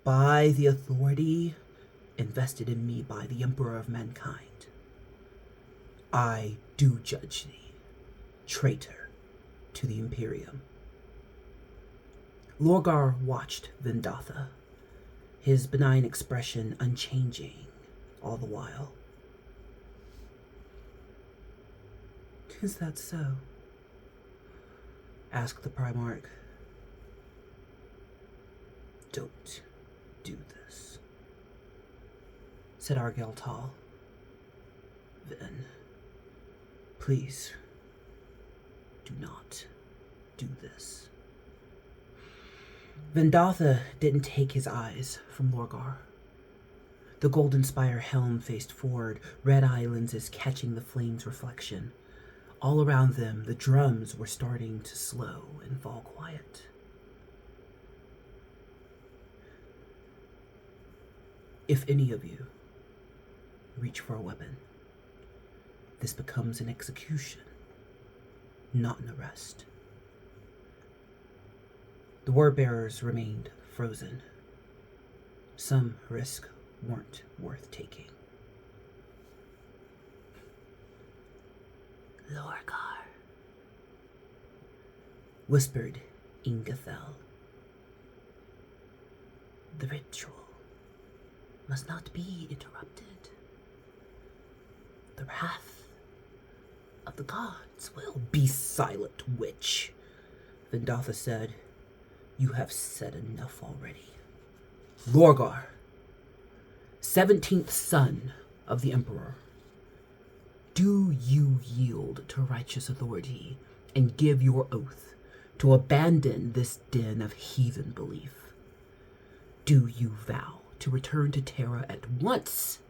by the authority invested in me by the Emperor of Mankind, I do judge thee traitor to the Imperium. Lorgar watched Vendatha, his benign expression unchanging all the while. Is that so? Asked the Primarch. Don't do this, said Argel Tal. Then, please, do not do this. Vendatha didn't take his eyes from Lorgar. The golden spire helm faced forward, red-eye lenses catching the flame's reflection. All around them, the drums were starting to slow and fall quiet. If any of you reach for a weapon, this becomes an execution, not an arrest. The word-bearers remained frozen. Some risks weren't worth taking. Lorgar, whispered Ingathel. The ritual must not be interrupted. The wrath of the gods will be silent, witch, Vendatha said. You have said enough already. Lorgar, 17th son of the Emperor, do you yield to righteous authority and give your oath to abandon this den of heathen belief? Do you vow to return to Terra at once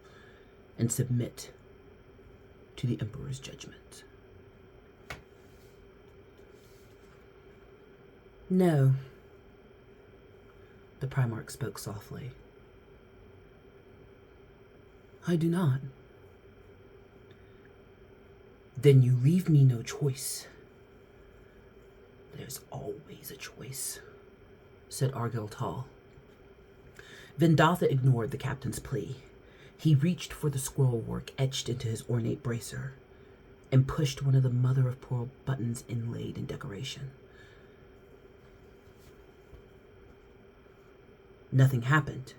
and submit to the Emperor's judgment? No, the Primarch spoke softly. I do not. Then you leave me no choice. There's always a choice, said Argel Tal. Vendatha ignored the captain's plea. He reached for the scroll work etched into his ornate bracer and pushed one of the mother-of-pearl buttons inlaid in decoration. Nothing happened.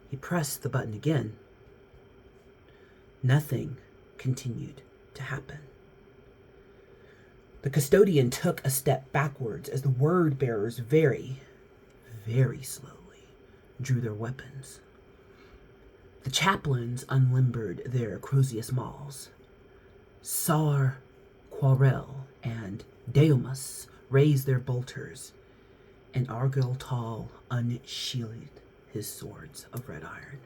He pressed the button again. Nothing continued to happen. The custodian took a step backwards as the word-bearers very slowly drew their weapons. The chaplains unlimbered their Crozius mauls. Sar, Quarel, and Deomus raised their bolters, and Argel Tal unsheathed his swords of red iron.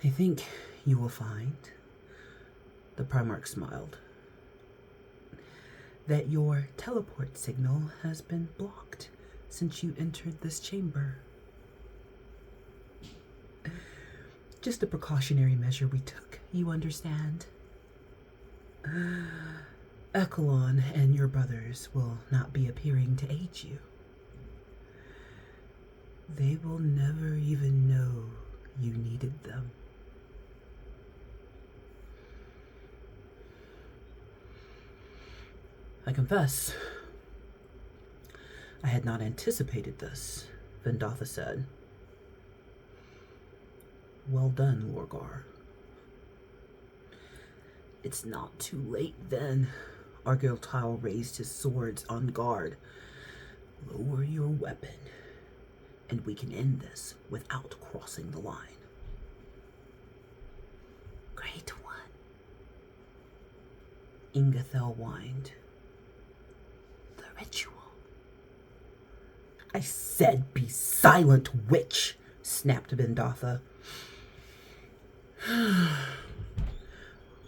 I think you will find, the Primarch smiled, that your teleport signal has been blocked since you entered this chamber. Just a precautionary measure we took, you understand. Echelon and your brothers will not be appearing to aid you. They will never even know you needed them. I confess, I had not anticipated this, Vendatha said. Well done, Lorgar. It's not too late then. Argel Tal raised his swords on guard. Lower your weapon, and we can end this without crossing the line. Great one, Ingathel whined. The ritual. I said be silent, witch, snapped Vendatha.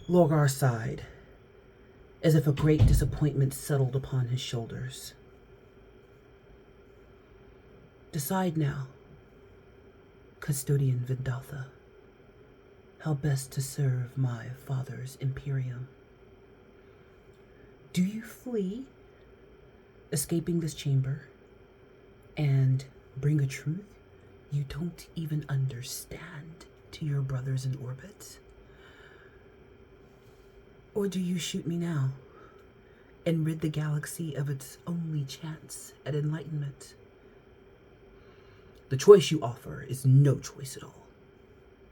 Lorgar sighed, as if a great disappointment settled upon his shoulders. Decide now, custodian Vendatha, how best to serve my father's Imperium. Do you flee, escaping this chamber and bring a truth you don't even understand to your brothers in orbit? Or do you shoot me now and rid the galaxy of its only chance at enlightenment? The choice you offer is no choice at all,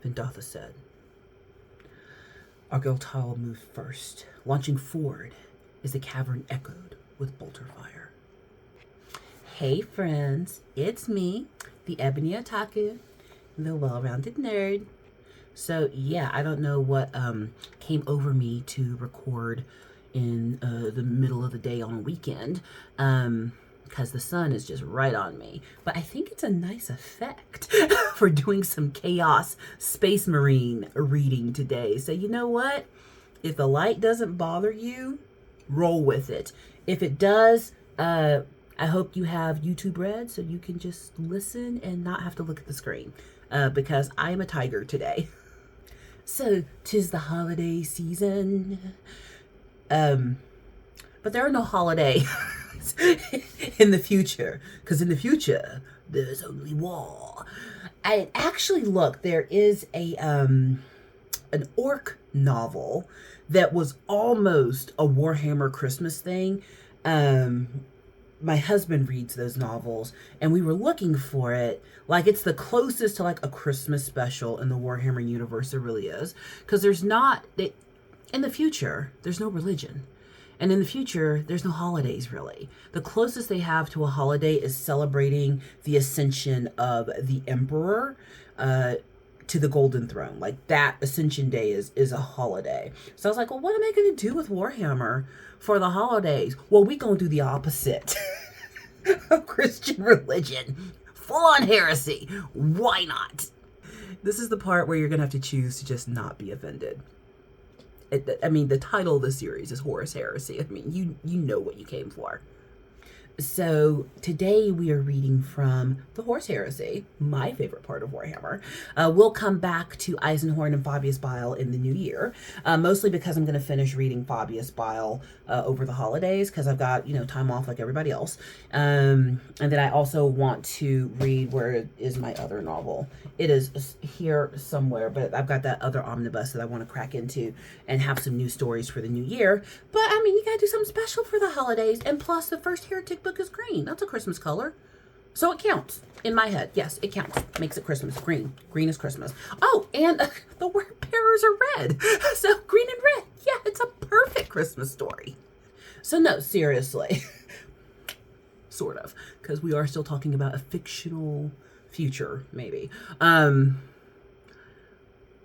Vendatha said. Argyltile moved first, launching forward as the cavern echoed with bolter fire. Hey friends, it's me, the Ebony Otaku, the well-rounded nerd. So yeah, I don't know what came over me to record in the middle of the day on a weekend, because the sun is just right on me. But I think it's a nice effect for doing some Chaos Space Marine reading today. So you know what? If the light doesn't bother you, roll with it. If it does, I hope you have YouTube Red so you can just listen and not have to look at the screen, because I am a tiger today. So 'tis the holiday season, but there are no holidays in the future, because in the future there's only war. I actually look, there is an orc novel that was almost a Warhammer Christmas thing. My husband reads those novels, and we were looking for it. Like, it's the closest to like a Christmas special in the Warhammer universe. It really is, because there's not, in the future there's no religion, and in the future there's no holidays really. The closest they have to a holiday is celebrating the ascension of the Emperor to the Golden Throne. Like, that Ascension Day is a holiday. So I was like, well, what am I going to do with Warhammer for the holidays? Well, we gonna do the opposite of Christian religion. Full on heresy. Why not? This is the part where you're gonna have to choose to just not be offended. I mean, the title of the series is Horus Heresy. I mean, you know what you came for. So today we are reading from the Horus Heresy, my favorite part of Warhammer. We'll come back to Eisenhorn and Fabius Bile in the new year, mostly because I'm going to finish reading Fabius Bile over the holidays, because I've got, time off like everybody else. And then I also want to read, where is my other novel? It is here somewhere, but I've got that other omnibus that I want to crack into and have some new stories for the new year. But I mean, you got to do something special for the holidays. And plus, the First Heretic book is green. That's a Christmas color. So it counts in my head. Yes, it counts. Makes it Christmas. Green. Green is Christmas. Oh, and the word bearers are red. So green and red. Yeah, it's a perfect Christmas story. So no, seriously. Sort of. Because we are still talking about a fictional future, maybe.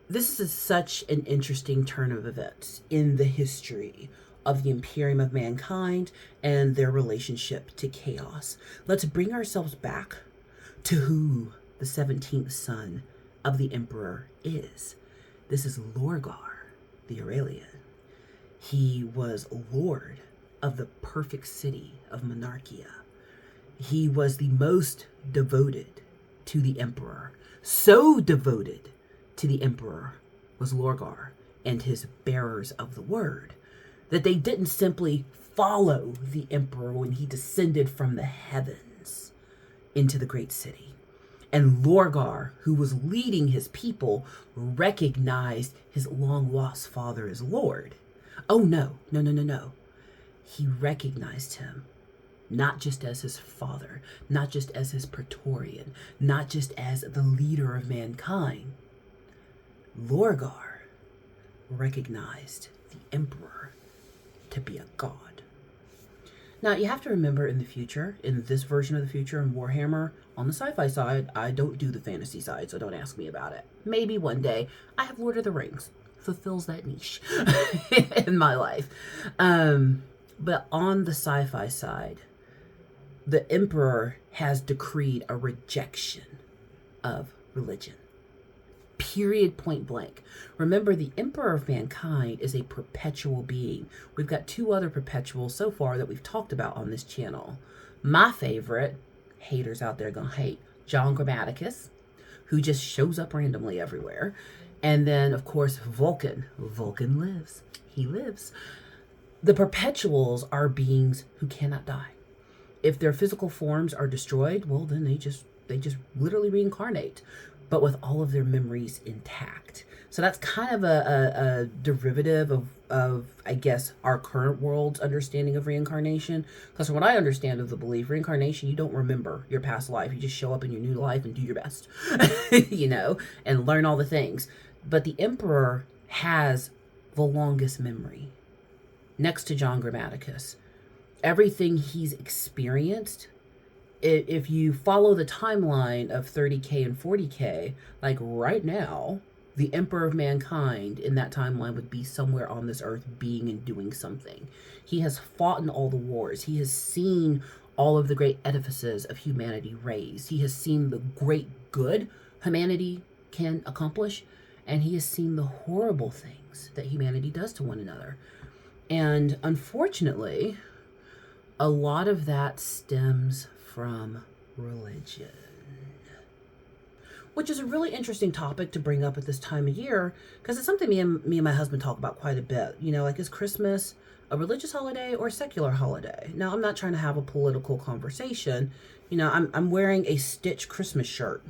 This is such an interesting turn of events in the history of the Imperium of Mankind and their relationship to chaos. Let's bring ourselves back to who the 17th son of the Emperor is. This is Lorgar, the Aurelian. He was lord of the perfect city of Monarchia. He was the most devoted to the Emperor. So devoted to the Emperor was Lorgar and his bearers of the word, that they didn't simply follow the Emperor when he descended from the heavens into the great city. And Lorgar, who was leading his people, recognized his long-lost father as Lord. Oh, no. He recognized him not just as his father, not just as his Praetorian, not just as the leader of mankind. Lorgar recognized the Emperor to be a god. Now, you have to remember, in the future, in this version of the future in Warhammer, on the sci-fi side, I don't do the fantasy side, so don't ask me about it. Maybe one day I have Lord of the Rings. Fulfills that niche in my life. But on the sci-fi side, the Emperor has decreed a rejection of religion. Period, point blank. Remember, the Emperor of Mankind is a perpetual being. We've got two other perpetuals so far that we've talked about on this channel. My favorite, haters out there gonna hate, John Grammaticus, who just shows up randomly everywhere. And then, of course, Vulcan. Vulcan lives. He lives. The perpetuals are beings who cannot die. if their physical forms are destroyed, well, then they just literally reincarnate, but with all of their memories intact. So that's kind of a derivative of, I guess, our current world's understanding of reincarnation. Because from what I understand of the belief, reincarnation, you don't remember your past life. You just show up in your new life and do your best, and learn all the things. But the Emperor has the longest memory, next to John Grammaticus. Everything he's experienced, if you follow the timeline of 30K and 40K, like right now, the Emperor of Mankind in that timeline would be somewhere on this earth being and doing something. He has fought in all the wars. He has seen all of the great edifices of humanity raised. He has seen the great good humanity can accomplish, and he has seen the horrible things that humanity does to one another. And unfortunately, a lot of that stems from religion, which is a really interesting topic to bring up at this time of year, because it's something me and my husband talk about quite a bit. Like, is Christmas a religious holiday or a secular holiday? Now, I'm not trying to have a political conversation. I'm wearing a Stitch Christmas shirt,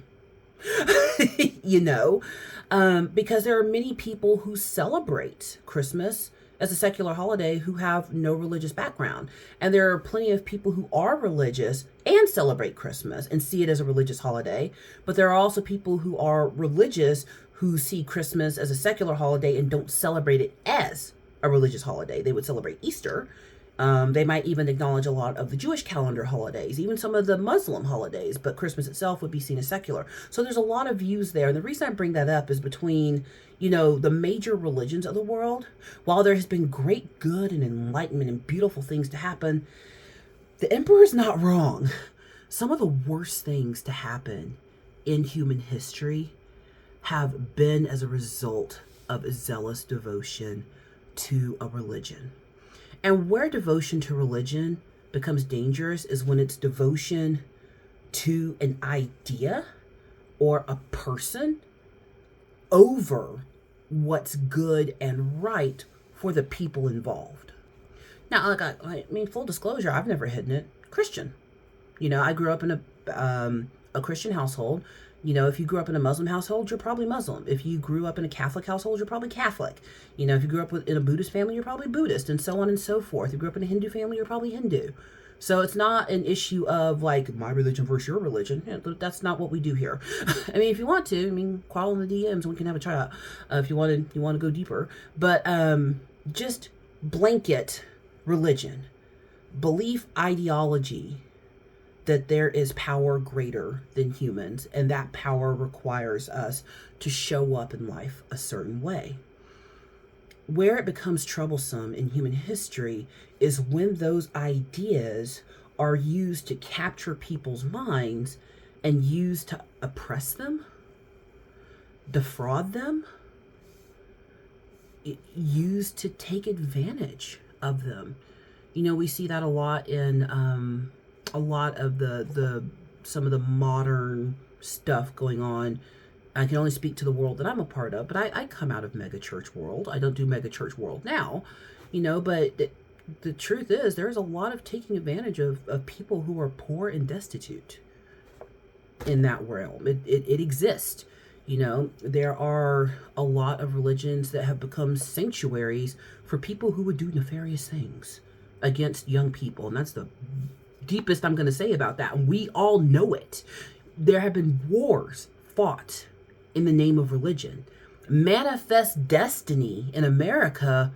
because there are many people who celebrate Christmas as a secular holiday who have no religious background. And there are plenty of people who are religious and celebrate Christmas and see it as a religious holiday. But there are also people who are religious who see Christmas as a secular holiday and don't celebrate it as a religious holiday. They would celebrate Easter. They might even acknowledge a lot of the Jewish calendar holidays, even some of the Muslim holidays, but Christmas itself would be seen as secular. So there's a lot of views there. And the reason I bring that up is between, the major religions of the world, while there has been great good and enlightenment and beautiful things to happen, the Emperor's not wrong. Some of the worst things to happen in human history have been as a result of a zealous devotion to a religion. And where devotion to religion becomes dangerous is when it's devotion to an idea or a person over what's good and right for the people involved. Now, full disclosure, I've never hidden it. Christian. I grew up in a Christian household. If you grew up in a Muslim household, you're probably Muslim. If you grew up in a Catholic household, you're probably Catholic. If you grew up in a Buddhist family, you're probably Buddhist, and so on and so forth. If you grew up in a Hindu family, you're probably Hindu. So it's not an issue of like my religion versus your religion. That's not what we do here. If you want to, call in the DMs and we can have a chat if you want to go deeper. But just blanket religion, belief, ideology that there is power greater than humans, and that power requires us to show up in life a certain way. Where it becomes troublesome in human history is when those ideas are used to capture people's minds and used to oppress them, defraud them, used to take advantage of them. We see that a lot in a lot of the some of the modern stuff going on. I can only speak to the world that I'm a part of, but I come out of mega church world. I don't do mega church world now, but the truth is there's a lot of taking advantage of people who are poor and destitute in that realm. It exists. There are a lot of religions that have become sanctuaries for people who would do nefarious things against young people. And that's the deepest I'm going to say about that. And we all know it. There have been wars fought in the name of religion. Manifest Destiny in America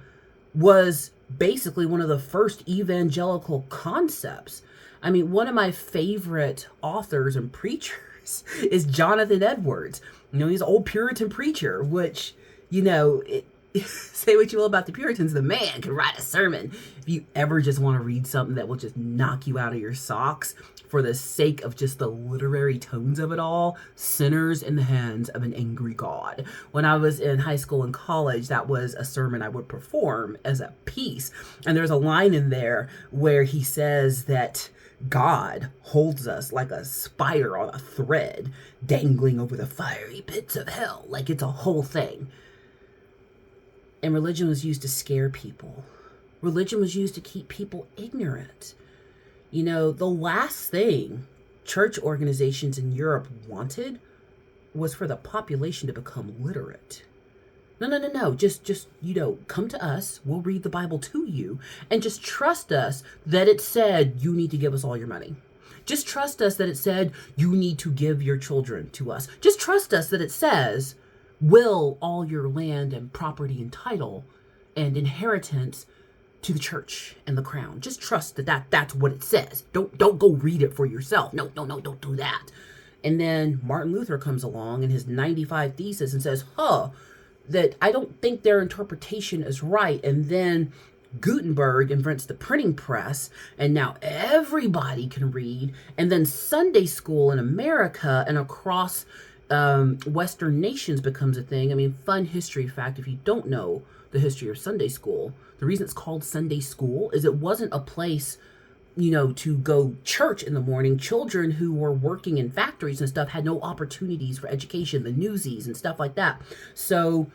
was basically one of the first evangelical concepts. One of my favorite authors and preachers is Jonathan Edwards. He's an old Puritan preacher, which, say what you will about the Puritans, the man can write a sermon. If you ever just want to read something that will just knock you out of your socks for the sake of just the literary tones of it all, Sinners in the Hands of an Angry God. When I was in high school and college, that was a sermon I would perform as a piece. And there's a line in there where he says that God holds us like a spider on a thread, dangling over the fiery pits of hell. Like it's a whole thing. And religion was used to scare people. Religion was used to keep people ignorant. The last thing church organizations in Europe wanted was for the population to become literate. No. Just, come to us. We'll read the Bible to you, and just trust us that it said you need to give us all your money. Just trust us that it said you need to give your children to us. Just trust us that it says, will all your land and property and title and inheritance to the church and the crown. Just trust that's what it says. Don't go read it for yourself. No, don't do that. And then Martin Luther comes along in his 95 Theses and says, that I don't think their interpretation is right. And then Gutenberg invents the printing press, and now everybody can read. And then Sunday school in America and across Western nations becomes a thing. I mean, fun history fact, if you don't know the history of Sunday school, the reason it's called Sunday school is it wasn't a place, to go church in the morning. Children who were working in factories and stuff had no opportunities for education, the newsies and stuff like that. So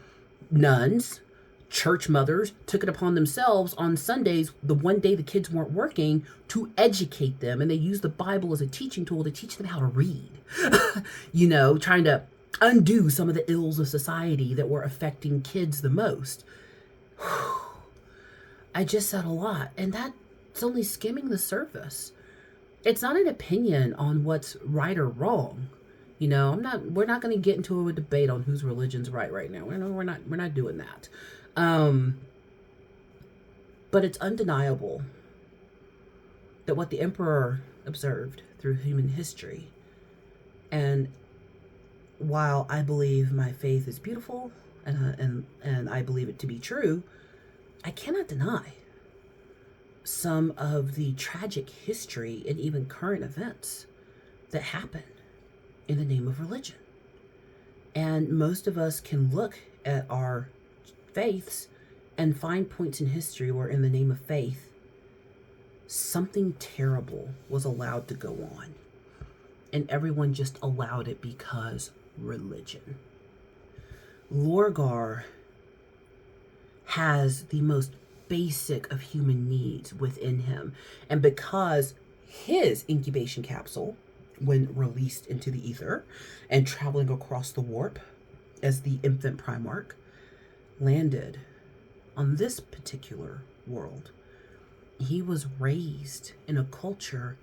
nuns, church mothers took it upon themselves on Sundays, the one day the kids weren't working, to educate them. And they used the Bible as a teaching tool to teach them how to read, trying to undo some of the ills of society that were affecting kids the most. I just said a lot, and that's only skimming the surface. It's not an opinion on what's right or wrong. We're not going to get into a debate on whose religion's right now. We're not doing that. But it's undeniable that what the emperor observed through human history, and while I believe my faith is beautiful and I believe it to be true, I cannot deny some of the tragic history and even current events that happen in the name of religion. And most of us can look at our faiths and find points in history where in the name of faith, something terrible was allowed to go on. And everyone just allowed it because religion. Lorgar has the most basic of human needs within him. And because his incubation capsule, when released into the ether and traveling across the warp as the infant Primarch, landed on this particular world, he was raised in a culture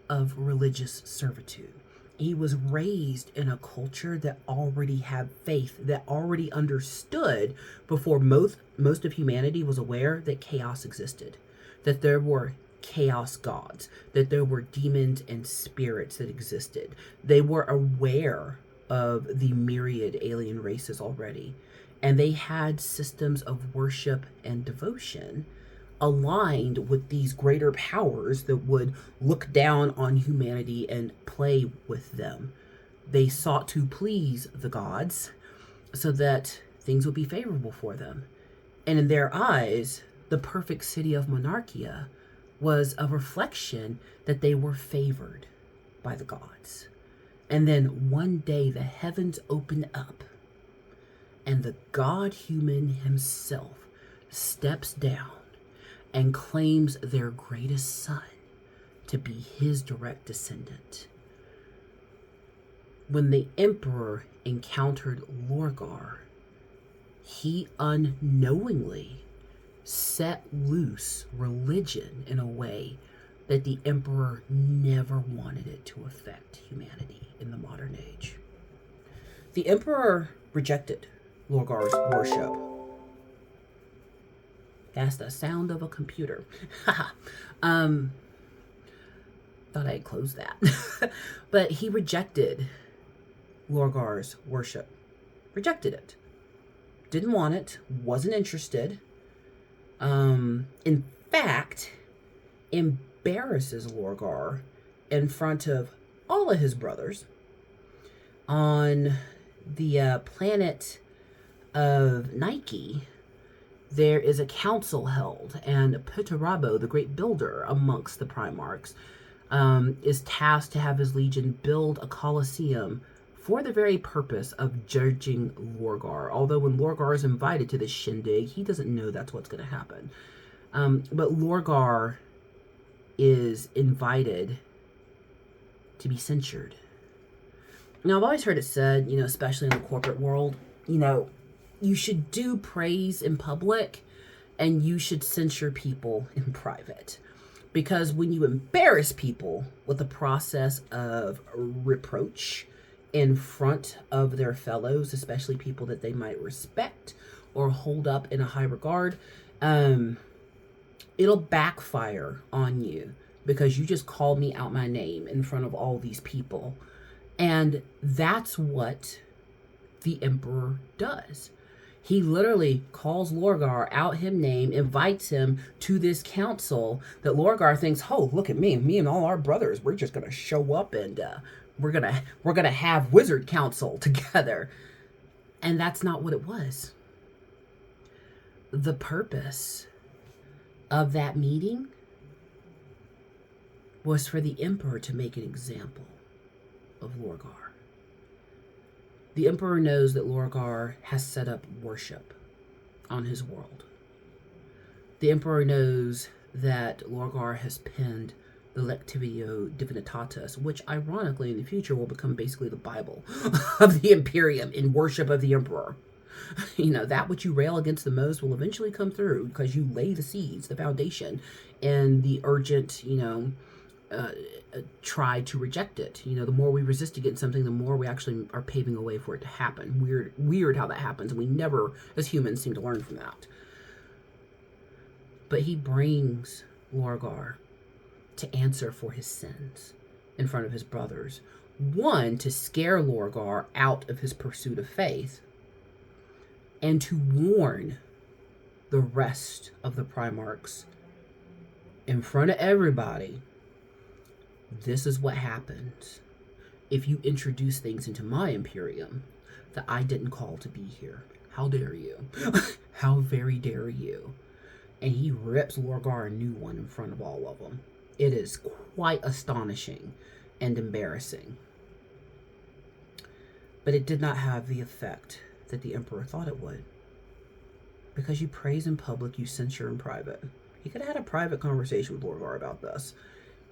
of religious servitude. He was raised in a culture that already had faith, that already understood before most of humanity was aware that chaos existed, that there were chaos gods, that there were demons and spirits that existed. They were aware of the myriad alien races already, and they had systems of worship and devotion aligned with these greater powers that would look down on humanity and play with them. They sought to please the gods so that things would be favorable for them. And in their eyes, the perfect city of Monarchia was a reflection that they were favored by the gods. And then one day the heavens open up and the God-human himself steps down and claims their greatest son to be his direct descendant. When the emperor encountered Lorgar, he unknowingly set loose religion in a way that the emperor never wanted it to affect humanity in the modern age. The emperor rejected Lorgar's worship. That's the sound of a computer. Thought I had closed that. But he rejected Lorgar's worship. Rejected it. Didn't want it. Wasn't interested. In fact, embarrasses Lorgar in front of all of his brothers on the planet of Nike. There is a council held, and Ptolemy, the great builder amongst the Primarchs, is tasked to have his legion build a Colosseum for the very purpose of judging Lorgar. Although when Lorgar is invited to this shindig, he doesn't know that's what's going to happen. But Lorgar is invited to be censured. Now, I've always heard it said, especially in the corporate world, you should do praise in public and you should censure people in private. Because when you embarrass people with the process of reproach in front of their fellows, especially people that they might respect or hold up in a high regard, it'll backfire on you because you just called me out my name in front of all these people. And that's what the Emperor does. He literally calls Lorgar out him name, invites him to this council that Lorgar thinks, oh, look at me and all our brothers, we're just going to show up and we're going to have wizard council together. And that's not what it was. The purpose of that meeting was for the Emperor to make an example of Lorgar. The Emperor knows that Lorgar has set up worship on his world. The Emperor knows that Lorgar has penned the Lectitio Divinitatis, which ironically in the future will become basically the Bible of the Imperium in worship of the Emperor. That which you rail against the most will eventually come through because you lay the seeds, the foundation, and the urgent, try to reject it. The more we resist against something, the more we actually are paving a way for it to happen. Weird how that happens, and we never, as humans, seem to learn from that. But he brings Lorgar to answer for his sins in front of his brothers. One, to scare Lorgar out of his pursuit of faith, and to warn the rest of the Primarchs in front of everybody. This is what happens if you introduce things into my Imperium that I didn't call to be here. How dare you? How very dare you? And he rips Lorgar a new one in front of all of them. It is quite astonishing and embarrassing. But it did not have the effect that the Emperor thought it would. Because you praise in public, you censure in private. He could have had a private conversation with Lorgar about this.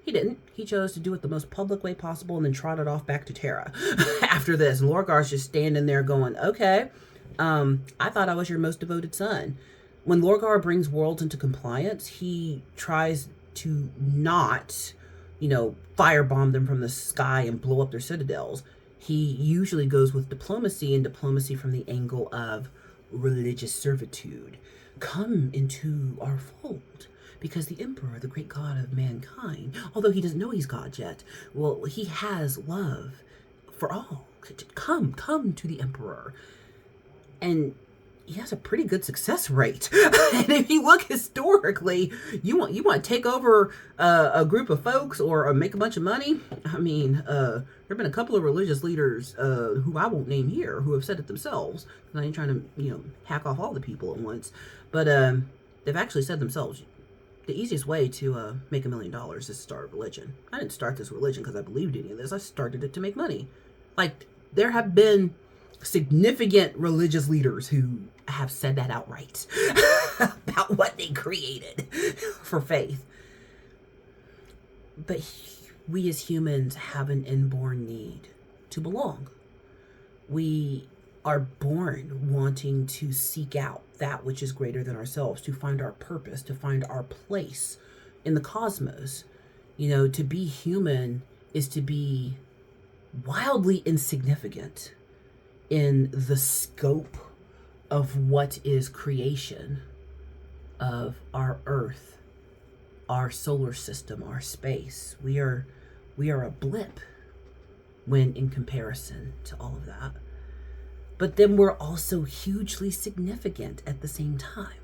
He didn't. He chose to do it the most public way possible and then trotted off back to Terra after this. And Lorgar's just standing there going, okay, I thought I was your most devoted son. When Lorgar brings worlds into compliance, he tries to not, firebomb them from the sky and blow up their citadels. He usually goes with diplomacy, and diplomacy from the angle of religious servitude. Come into our fold. Because the Emperor, the great god of mankind, although he doesn't know he's God yet, well, he has love for all. Come to the Emperor. And he has a pretty good success rate. And if you look historically, you want to take over a group of folks or make a bunch of money. I mean, there have been a couple of religious leaders who I won't name here who have said it themselves. I ain't trying to, hack off all the people at once. But they've actually said themselves, the easiest way to make $1 million is to start a religion. I didn't start this religion because I believed in any of this. I started it to make money. Like, there have been significant religious leaders who have said that outright about what they created for faith. But we as humans have an inborn need to belong. We are born wanting to seek out that which is greater than ourselves, to find our purpose, to find our place in the cosmos. To be human is to be wildly insignificant in the scope of what is creation of our Earth, our solar system, our space. We are a blip when in comparison to all of that. But then we're also hugely significant at the same time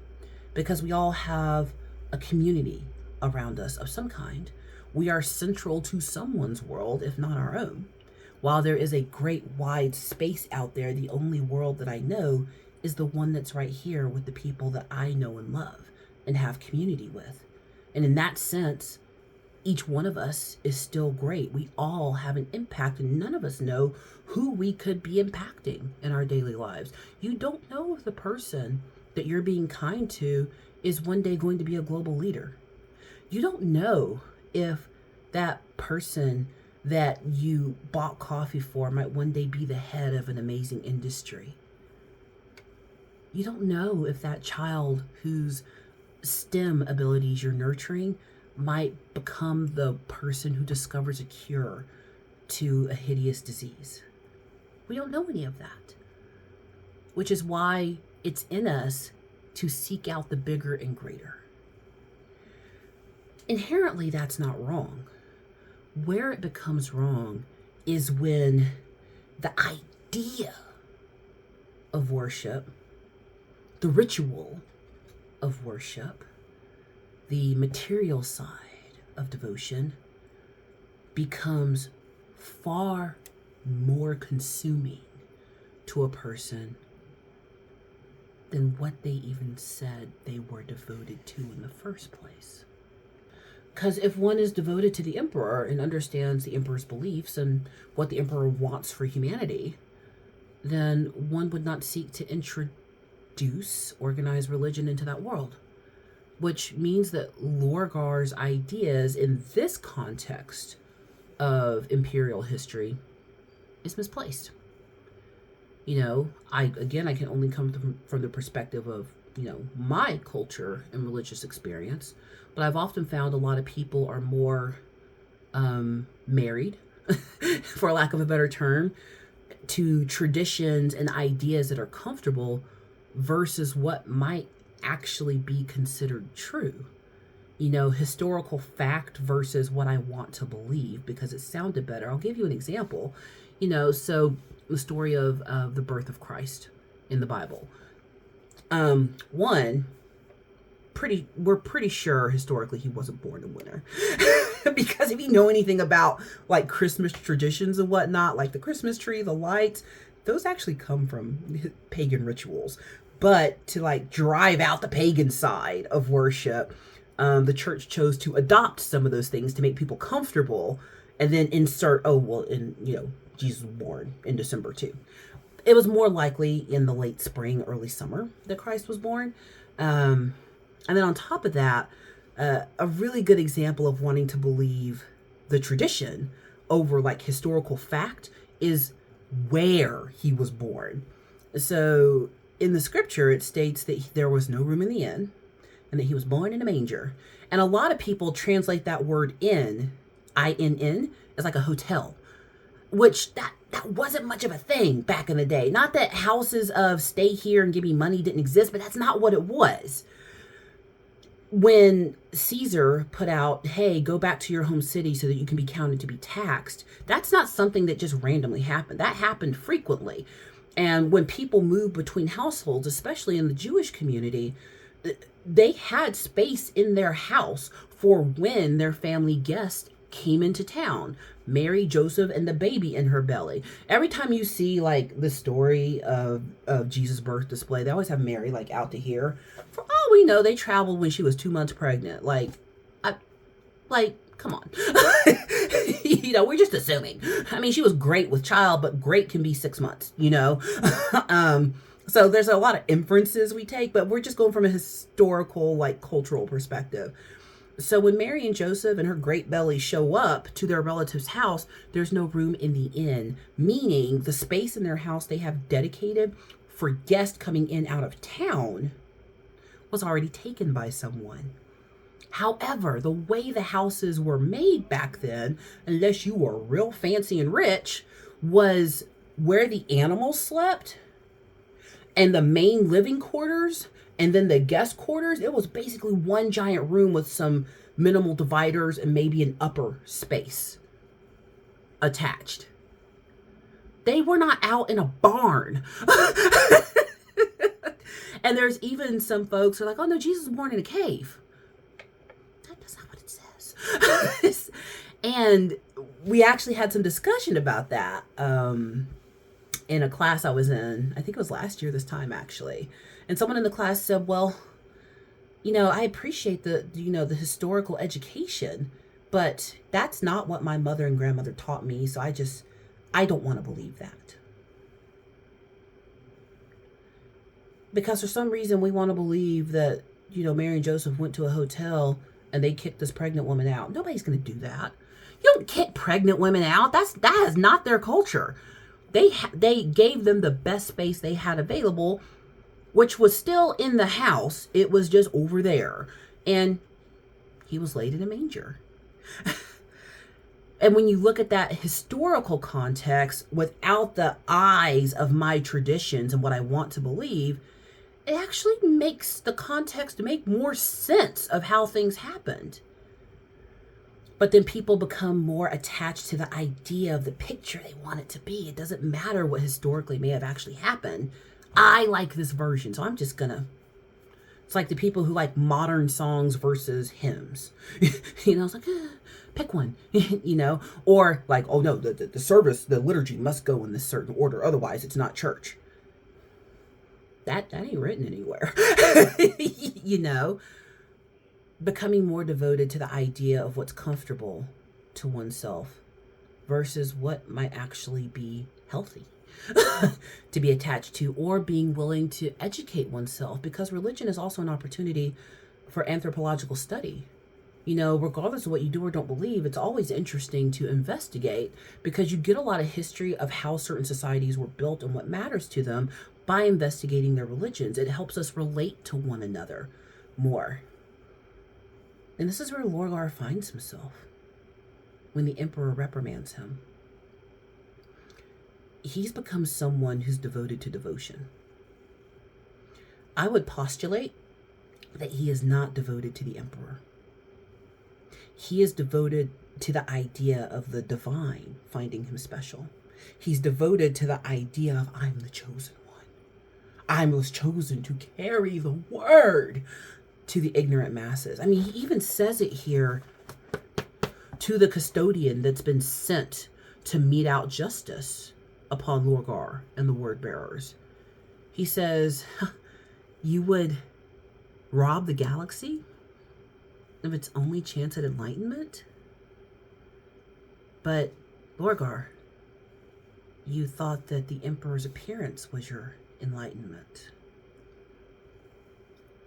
because we all have a community around us of some kind. We are central to someone's world, if not our own. While there is a great wide space out there, the only world that I know is the one that's right here with the people that I know and love and have community with. And in that sense, each one of us is still great. We all have an impact, and none of us know who we could be impacting in our daily lives. You don't know if the person that you're being kind to is one day going to be a global leader. You don't know if that person that you bought coffee for might one day be the head of an amazing industry. You don't know if that child whose STEM abilities you're nurturing might become the person who discovers a cure to a hideous disease. We don't know any of that, which is why it's in us to seek out the bigger and greater. Inherently, that's not wrong. Where it becomes wrong is when the idea of worship, the ritual of worship, the material side of devotion becomes far more consuming to a person than what they even said they were devoted to in the first place. Because if one is devoted to the emperor and understands the emperor's beliefs and what the emperor wants for humanity, then one would not seek to introduce organized religion into that world. Which means that Lorgar's ideas in this context of imperial history is misplaced. I can only come from the perspective of, my culture and religious experience. But I've often found a lot of people are more married, for lack of a better term, to traditions and ideas that are comfortable versus what might actually be considered true. Historical fact versus what I want to believe because it sounded better. I'll give you an example. So the story of the birth of Christ in the Bible. We're pretty sure historically he wasn't born in winter. Because if you know anything about like Christmas traditions and whatnot, like the Christmas tree, the lights, those actually come from pagan rituals. But to like drive out the pagan side of worship, the church chose to adopt some of those things to make people comfortable and then insert, Jesus was born in December too. It was more likely in the late spring, early summer that Christ was born. And then on top of that, a really good example of wanting to believe the tradition over like historical fact is where he was born. So in the scripture, it states that there was no room in the inn and that he was born in a manger. And a lot of people translate that word inn, I-N-N, as like a hotel, which that wasn't much of a thing back in the day. Not that houses of stay here and give me money didn't exist, but that's not what it was. When Caesar put out, hey, go back to your home city so that you can be counted to be taxed, that's not something that just randomly happened. That happened frequently. And when people moved between households, especially in the Jewish community, they had space in their house for when their family guests came into town. Mary, Joseph, and the baby in her belly. Every time you see like the story of Jesus' birth display, they always have Mary like out to here. For all we know, they traveled when she was 2 months pregnant. Come on. We're just assuming. I mean, she was great with child, but great can be 6 months, So there's a lot of inferences we take, but we're just going from a historical, like cultural perspective. So when Mary and Joseph and her great belly show up to their relative's house, there's no room in the inn, meaning the space in their house they have dedicated for guests coming in out of town was already taken by someone. However, the way the houses were made back then, unless you were real fancy and rich, was where the animals slept and the main living quarters and then the guest quarters. It was basically one giant room with some minimal dividers and maybe an upper space attached. They were not out in a barn. And there's even some folks who are like, oh no, Jesus was born in a cave. That's not what it says. And we actually had some discussion about that in a class I was in. I think it was last year this time actually. And someone in the class said, well, I appreciate the historical education, but that's not what my mother and grandmother taught me. So I don't want to believe that. Because for some reason we want to believe that, Mary and Joseph went to a hotel and they kick this pregnant woman out. Nobody's going to do that. You don't kick pregnant women out. That is not their culture. They gave them the best space they had available, which was still in the house. It was just over there. And he was laid in a manger. And when you look at that historical context without the eyes of my traditions and what I want to believe, it actually makes the context make more sense of how things happened. But then people become more attached to the idea of the picture they want it to be. It doesn't matter what historically may have actually happened. I like this version, so I'm just gonna. It's like the people who like modern songs versus hymns. It's like, pick one, or like, oh no, the service, the liturgy must go in this certain order, otherwise it's not church. That ain't written anywhere. Becoming more devoted to the idea of what's comfortable to oneself versus what might actually be healthy to be attached to, or being willing to educate oneself, because religion is also an opportunity for anthropological study. Regardless of what you do or don't believe, it's always interesting to investigate, because you get a lot of history of how certain societies were built and what matters to them by investigating their religions. It helps us relate to one another more. And this is where Lorgar finds himself when the Emperor reprimands him. He's become someone who's devoted to devotion. I would postulate that he is not devoted to the Emperor. He is devoted to the idea of the divine finding him special. He's devoted to the idea of, I'm the chosen one. I was chosen to carry the word to the ignorant masses. I mean, he even says it here to the custodian that's been sent to mete out justice upon Lorgar and the word bearers. He says, you would rob the galaxy of its only chance at enlightenment? But Lorgar, you thought that the Emperor's appearance was your enlightenment.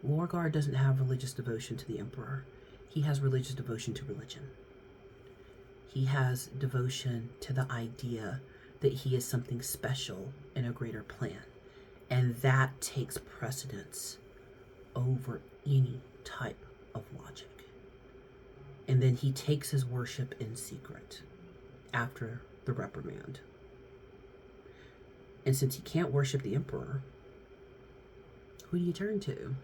Lorgar doesn't have religious devotion to the Emperor. He has religious devotion to religion. He has devotion to the idea that he is something special in a greater plan. And that takes precedence over any type of logic. And then he takes his worship in secret after the reprimand. And since he can't worship the Emperor, who do you turn to?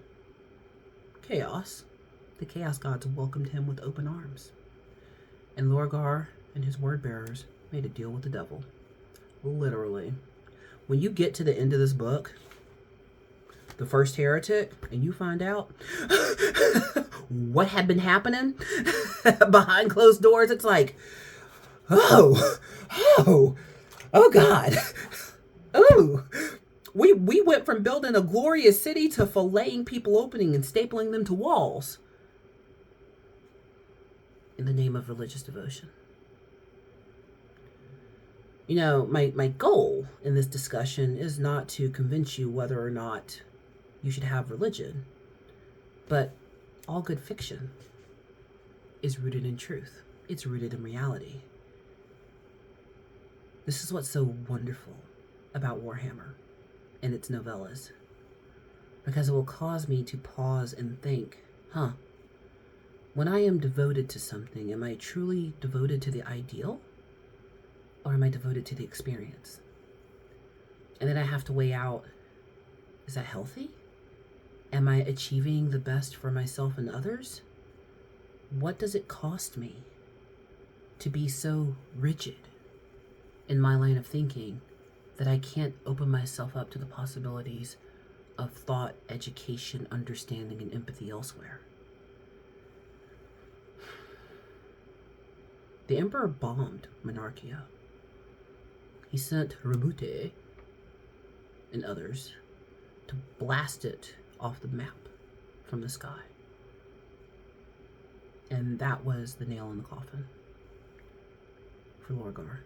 Chaos. The Chaos Gods welcomed him with open arms. And Lorgar and his word bearers made a deal with the devil. Literally. When you get to the end of this book, the First Heretic, and you find out what had been happening behind closed doors, it's like, oh God. Oh, we went from building a glorious city to filleting people opening and stapling them to walls in the name of religious devotion. My goal in this discussion is not to convince you whether or not you should have religion, but all good fiction is rooted in truth. It's rooted in reality. This is what's so wonderful about Warhammer and its novellas, because it will cause me to pause and think, when I am devoted to something, am I truly devoted to the ideal, or am I devoted to the experience? And then I have to weigh out, is that healthy? Am I achieving the best for myself and others? What does it cost me to be so rigid in my line of thinking that I can't open myself up to the possibilities of thought, education, understanding, and empathy elsewhere? The Emperor bombed Monarchia. He sent Rebute and others to blast it off the map from the sky. And that was the nail in the coffin for Lorgar.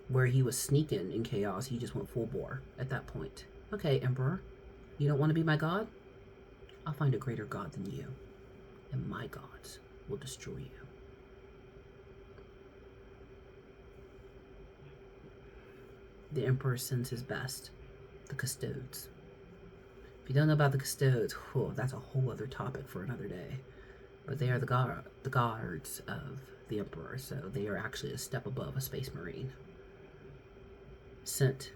Where he was sneaking in chaos, he just went full bore at that point. Okay, Emperor, you don't want to be my god? I'll find a greater god than you. and my gods will destroy you. The Emperor sends his best, the custodes. If you don't know about the custodes, that's a whole other topic for another day. But they are the guards of the Emperor, so they are actually a step above a space marine. Sent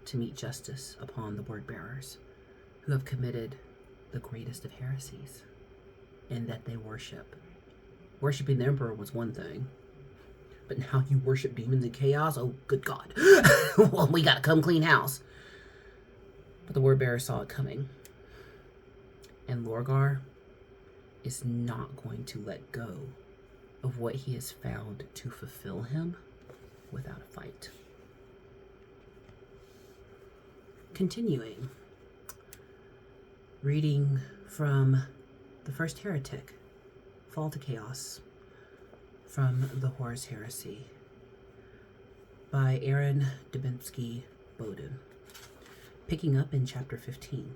to meet justice upon the word bearers who have committed the greatest of heresies, in that they worship. Worshipping the Emperor was one thing, but now you worship demons and chaos? Oh, good God. Well, we gotta come clean house. But the word bearer saw it coming. And Lorgar is not going to let go of what he has found to fulfill him without a fight. Continuing. Reading from the First Heretic, Fall to Chaos, from the Horus Heresy, by Aaron Dubinsky Bowden. Picking up in chapter 15.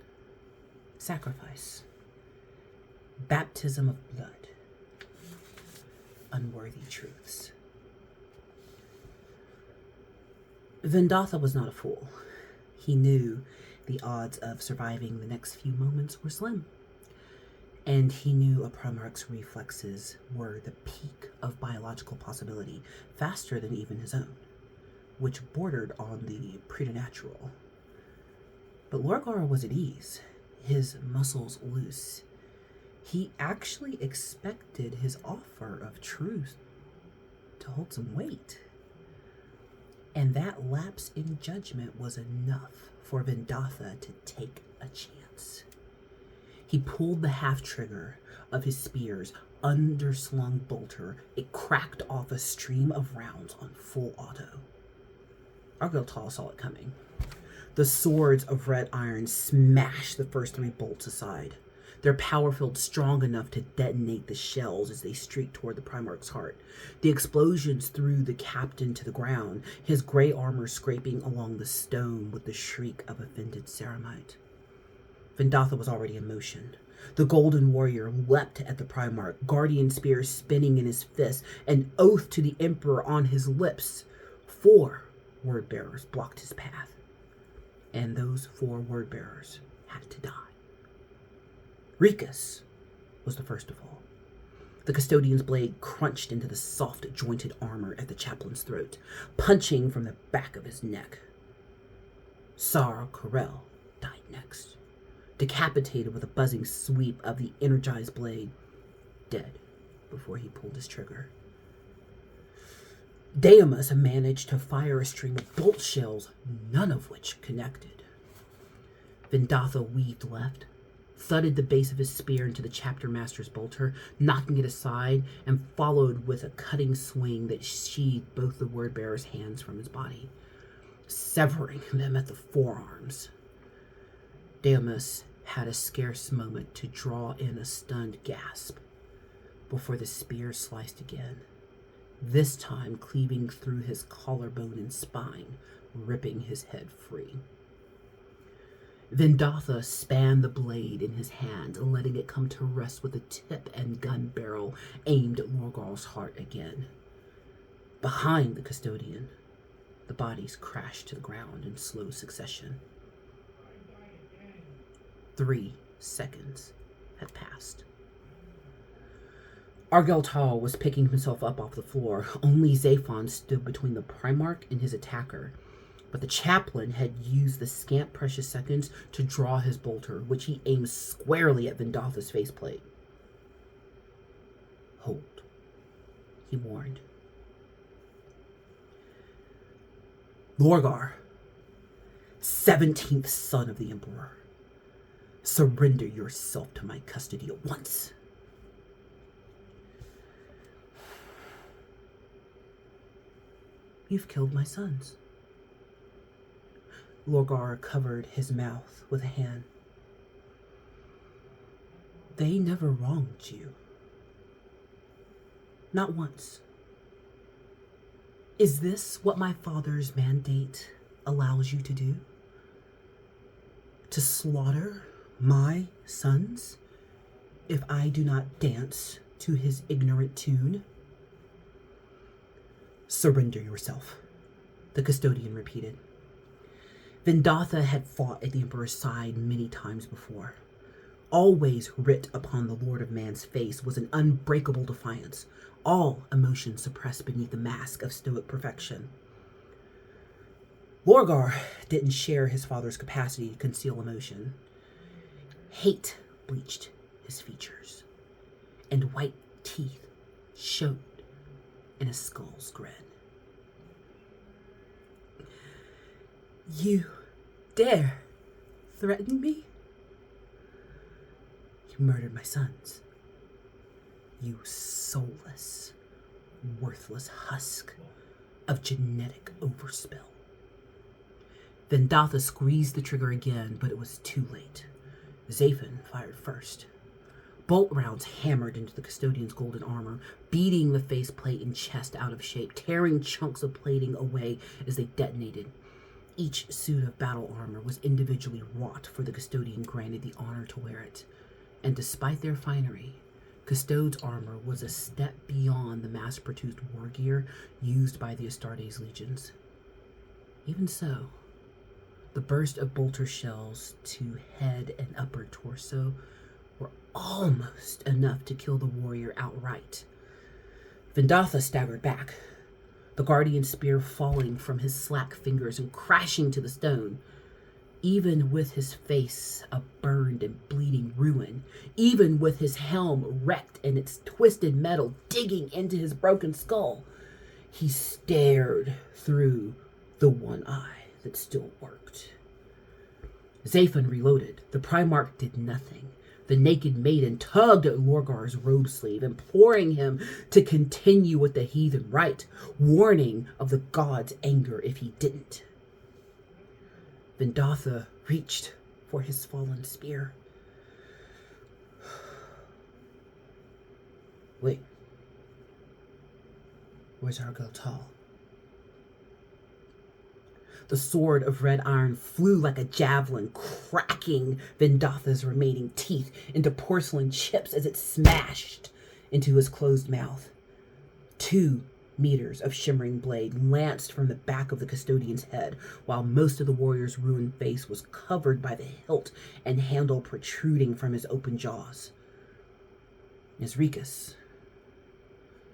Sacrifice. Baptism of blood. Unworthy truths. Vendatha was not a fool. He knew the odds of surviving the next few moments were slim. And he knew a Primarch's reflexes were the peak of biological possibility, faster than even his own, which bordered on the preternatural. But Lorgar was at ease, his muscles loose. He actually expected his offer of truth to hold some weight. And that lapse in judgment was enough for Vendatha to take a chance. He pulled the half trigger of his spear's underslung bolter. It cracked off a stream of rounds on full auto. Argyltal saw it coming. The swords of red iron smashed the first 3 bolts aside, their power field strong enough to detonate the shells as they streaked toward the Primarch's heart. The explosions threw the captain to the ground, his gray armor scraping along the stone with the shriek of offended ceramite. Vendatha was already in motion. The Golden Warrior leapt at the Primarch, guardian spear spinning in his fist, an oath to the Emperor on his lips. 4 word-bearers blocked his path, and those 4 word-bearers had to die. Rikus was the first to fall. The custodian's blade crunched into the soft, jointed armor at the chaplain's throat, punching from the back of his neck. Sar Corel died next, decapitated with a buzzing sweep of the energized blade, dead before he pulled his trigger. Deomus managed to fire a string of bolt shells, none of which connected. Vendatha weaved left, thudded the base of his spear into the chapter master's bolter, knocking it aside, and followed with a cutting swing that sheathed both the word-bearer's hands from his body, severing them at the forearms. Deomus had a scarce moment to draw in a stunned gasp before the spear sliced again, this time cleaving through his collarbone and spine, ripping his head free. Vendatha spanned the blade in his hand, letting it come to rest with the tip and gun barrel aimed at Lorgar's heart again. Behind the custodian, the bodies crashed to the ground in slow succession. 3 seconds had passed. Argyltal was picking himself up off the floor. Only Zaphon stood between the Primarch and his attacker. But the chaplain had used the scant precious seconds to draw his bolter, which he aimed squarely at Vendatha's faceplate. Hold, he warned. Lorgar, 17th son of the Emperor, surrender yourself to my custody at once. You've killed my sons. Lorgar covered his mouth with a hand. They never wronged you. Not once. Is this what my father's mandate allows you to do? To slaughter my sons if I do not dance to his ignorant tune? Surrender yourself, the custodian repeated. Vendatha had fought at the Emperor's side many times before. Always writ upon the Lord of Man's face was an unbreakable defiance, all emotion suppressed beneath the mask of stoic perfection. Lorgar didn't share his father's capacity to conceal emotion. Hate bleached his features, and white teeth showed in a skull's grin. You dare threaten me? You murdered my sons. You soulless, worthless husk of genetic overspill. Vendatha squeezed the trigger again, but it was too late. Zaphon fired first. Bolt rounds hammered into the custodian's golden armor, beating the faceplate and chest out of shape, tearing chunks of plating away as they detonated. Each suit of battle armor was individually wrought, for the custodian granted the honor to wear it. And despite their finery, Custode's armor was a step beyond the mass-produced war gear used by the Astartes legions. Even so, the burst of bolter shells to head and upper torso were almost enough to kill the warrior outright. Vendatha staggered back, the guardian spear falling from his slack fingers and crashing to the stone. Even with his face a burned and bleeding ruin, even with his helm wrecked and its twisted metal digging into his broken skull, he stared through the one eye that still worked. Zaphon reloaded. The Primarch did nothing. The naked maiden tugged at Lorgar's robe sleeve, imploring him to continue with the heathen rite, warning of the god's anger if he didn't. Vendatha reached for his fallen spear. Wait. Where's Argyll Tall? The sword of red iron flew like a javelin, cracking Vendatha's remaining teeth into porcelain chips as it smashed into his closed mouth. 2 meters of shimmering blade lanced from the back of the custodian's head, while most of the warrior's ruined face was covered by the hilt and handle protruding from his open jaws. Nesricus,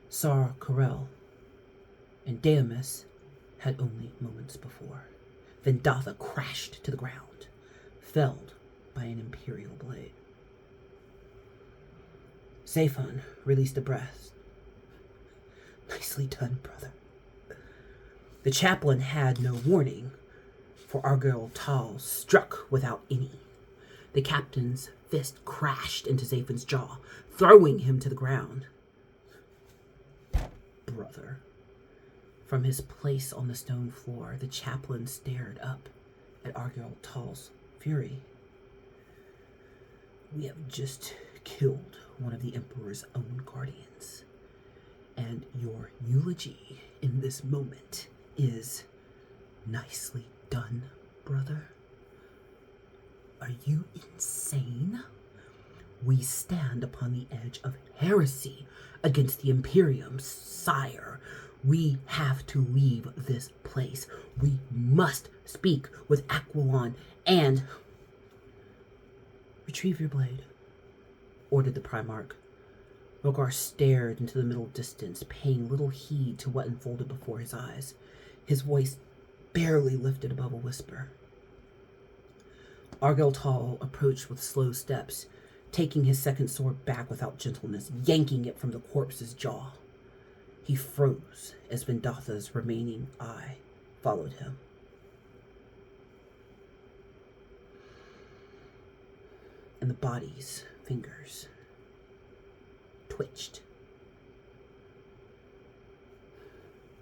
Sar Corel, and Deomus had only moments before. Vendatha crashed to the ground, felled by an imperial blade. Zaphon released a breath. Nicely done, brother. The chaplain had no warning, for Argyll Tal struck without any. The captain's fist crashed into Zaphon's jaw, throwing him to the ground. Brother. From his place on the stone floor, the chaplain stared up at Argyll Tal's fury. We have just killed one of the Emperor's own guardians, and your eulogy in this moment is nicely done, brother. Are you insane? We stand upon the edge of heresy against the Imperium, sire. We have to leave this place. We must speak with Aquilon and... Retrieve your blade, ordered the Primarch. Lorgar stared into the middle distance, paying little heed to what unfolded before his eyes. His voice barely lifted above a whisper. Argyll Tal approached with slow steps, taking his second sword back without gentleness, yanking it from the corpse's jaw. He froze as Vendatha's remaining eye followed him. And the body's fingers twitched.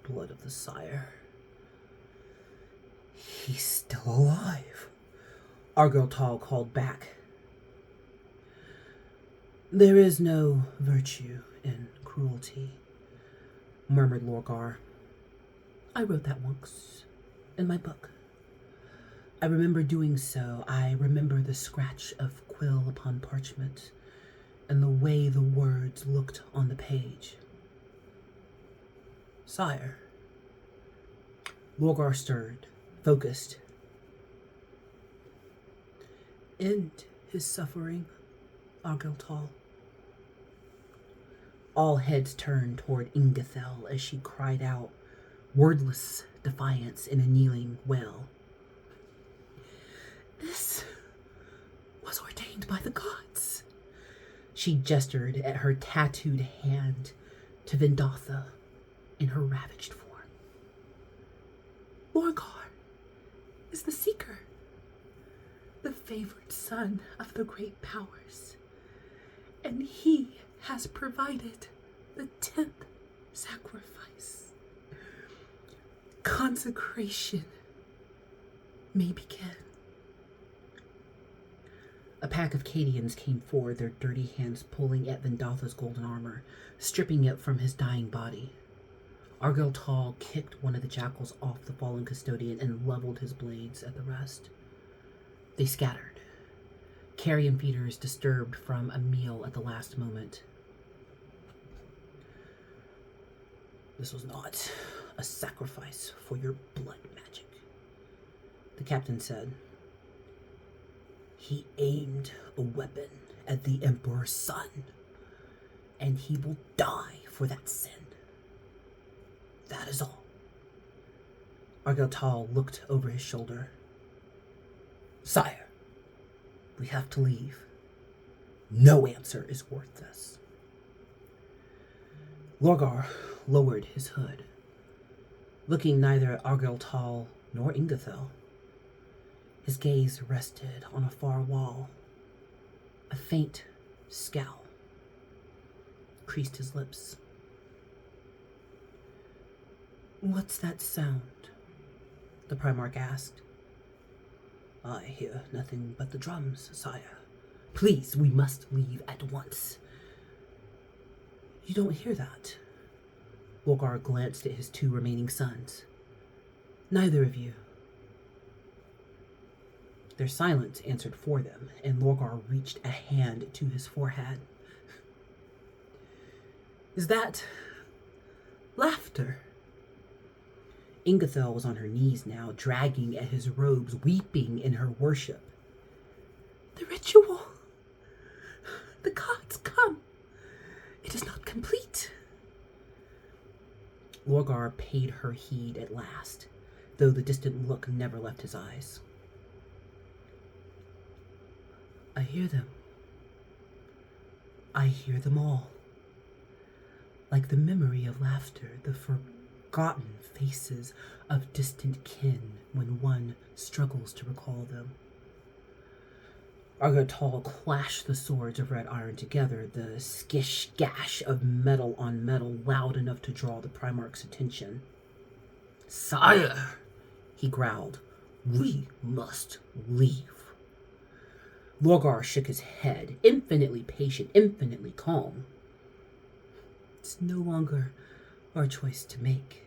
Blood of the sire. He's still alive, Argyll Tal called back. There is no virtue in cruelty, murmured Lorgar. I wrote that once in my book. I remember doing so. I remember the scratch of quill upon parchment and the way the words looked on the page. Sire. Lorgar stirred, focused. End his suffering, Argeltal. All heads turned toward Ingethel as she cried out, wordless defiance in a kneeling wail. This was ordained by the gods. She gestured at her tattooed hand to Vendatha in her ravaged form. Lorgar is the Seeker, the favored son of the great powers, and he has provided the 10th sacrifice. Consecration may begin. A pack of Cadians came forward, their dirty hands pulling at Vendatha's golden armor, stripping it from his dying body. Argeltal kicked one of the jackals off the fallen custodian and leveled his blades at the rest. They scattered, carrion feeders disturbed from a meal at the last moment. This was not a sacrifice for your blood magic, the captain said. He aimed a weapon at the Emperor's son, and he will die for that sin. That is all. Argeltal looked over his shoulder. Sire, we have to leave. No answer is worth this. Lorgar lowered his hood, looking neither at Argeltal nor Ingethel. His gaze rested on a far wall. A faint scowl creased his lips. What's that sound? The Primarch asked. I hear nothing but the drums, sire. Please, we must leave at once. You don't hear that? Lorgar glanced at his 2 remaining sons. Neither of you. Their silence answered for them, and Lorgar reached a hand to his forehead. Is that laughter? Ingethel was on her knees now, dragging at his robes, weeping in her worship. The ritual! The gods come! It is not complete! Lorgar paid her heed at last, though the distant look never left his eyes. I hear them. I hear them all. Like the memory of laughter, the forgotten faces of distant kin when one struggles to recall them. Argeltal clashed the swords of red iron together, the skish-gash of metal on metal loud enough to draw the Primarch's attention. Sire, he growled, we must leave. Lorgar shook his head, infinitely patient, infinitely calm. It's no longer our choice to make.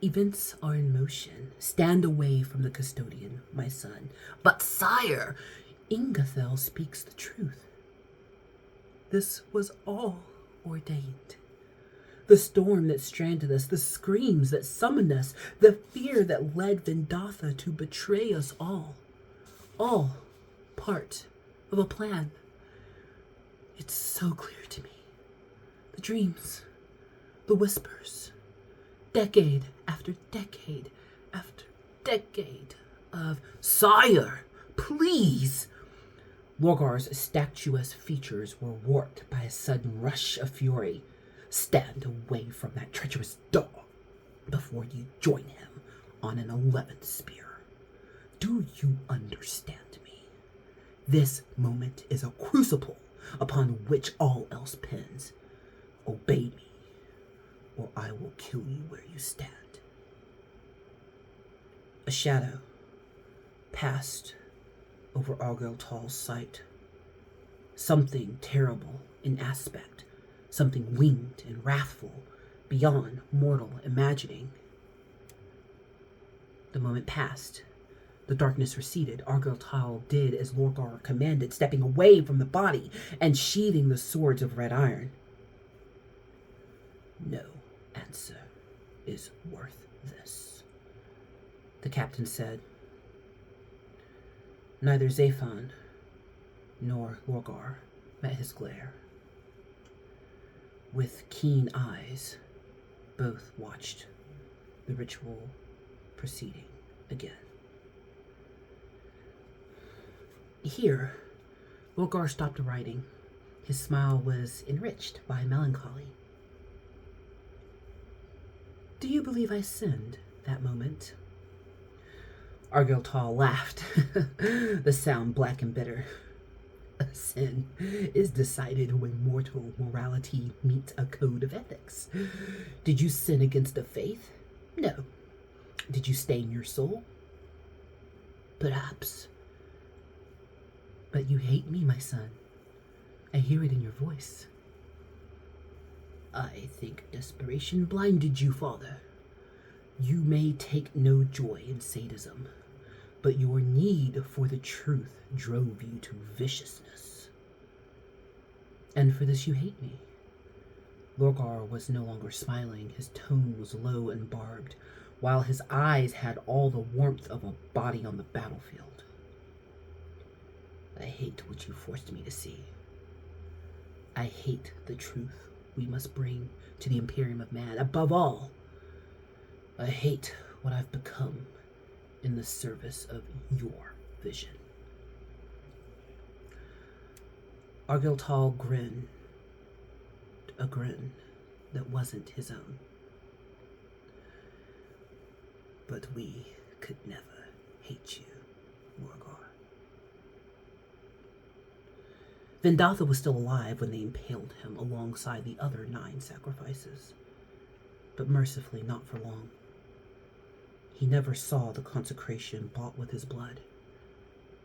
Events are in motion. Stand away from the custodian, my son. But sire, Ingethel speaks the truth. This was all ordained. The storm that stranded us, the screams that summoned us, the fear that led Vendatha to betray us all part of a plan. It's so clear to me. The dreams, the whispers, decade after decade after decade of Sire, please! Lorgar's statuesque features were warped by a sudden rush of fury. Stand away from that treacherous dog before you join him on an 11th spear. Do you understand me? This moment is a crucible upon which all else pins. Obey me, or I will kill you where you stand. A shadow passed over Argeltal's sight. Something terrible in aspect, something winged and wrathful, beyond mortal imagining. The moment passed, The darkness receded. Argyle did as Lorgar commanded, stepping away from the body and sheathing the swords of red iron. No answer is worth this, the captain said. Neither Zaphon nor Lorgar met his glare. With keen eyes, both watched the ritual proceeding again. Here, Lorgar stopped writing. His smile was enriched by melancholy. Do you believe I sinned that moment? Argyle laughed, the sound black and bitter. A sin is decided when mortal morality meets a code of ethics. Did you sin against the faith? No. Did you stain your soul? Perhaps. But you hate me, my son. I hear it in your voice. I think desperation blinded you, father. You may take no joy in sadism, but your need for the truth drove you to viciousness. And for this you hate me. Lorgar was no longer smiling. His tone was low and barbed, while his eyes had all the warmth of a body on the battlefield. I hate what you forced me to see. I hate the truth we must bring to the Imperium of Man. Above all, I hate what I've become in the service of your vision. Argyle grinned, a grin that wasn't his own. But we could never hate you, Lorgar. Vendatha was still alive when they impaled him alongside the other 9 sacrifices, but mercifully not for long. He never saw the consecration bought with his blood.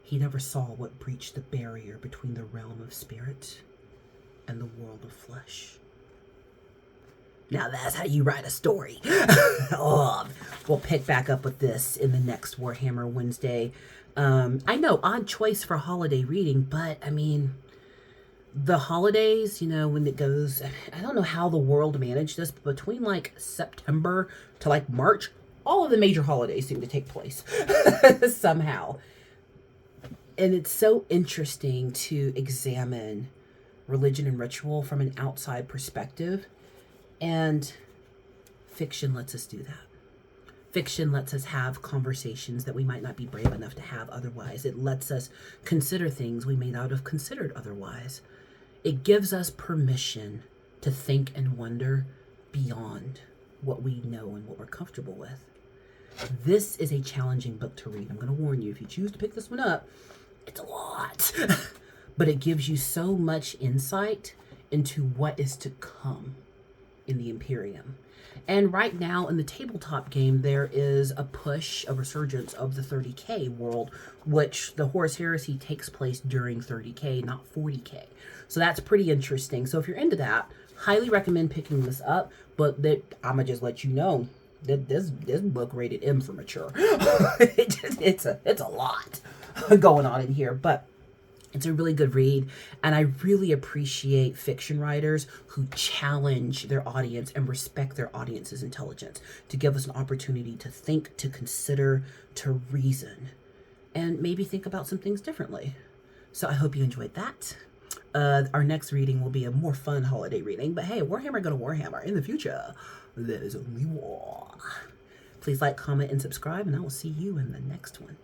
He never saw what breached the barrier between the realm of spirit and the world of flesh. Now that's how you write a story. We'll pick back up with this in the next Warhammer Wednesday. I know, odd choice for holiday reading, but I mean, the holidays, when it goes, I don't know how the world managed this, but between like September to like March, all of the major holidays seem to take place somehow. And it's so interesting to examine religion and ritual from an outside perspective. And fiction lets us do that. Fiction lets us have conversations that we might not be brave enough to have otherwise. It lets us consider things we may not have considered otherwise. It gives us permission to think and wonder beyond what we know and what we're comfortable with. This is a challenging book to read. I'm going to warn you, if you choose to pick this one up, it's a lot. But it gives you so much insight into what is to come in the Imperium. And right now in the tabletop game, there is a push, a resurgence of the 30K world, which the Horus Heresy takes place during 30K, not 40K. So that's pretty interesting. So if you're into that, highly recommend picking this up. But I'm going to just let you know that this book rated M for mature. It's a lot going on in here, but it's a really good read, and I really appreciate fiction writers who challenge their audience and respect their audience's intelligence to give us an opportunity to think, to consider, to reason, and maybe think about some things differently. So I hope you enjoyed that. Our next reading will be a more fun holiday reading, but hey, Warhammer go to Warhammer. In the future, there is only war. Please like, comment, and subscribe, and I will see you in the next one.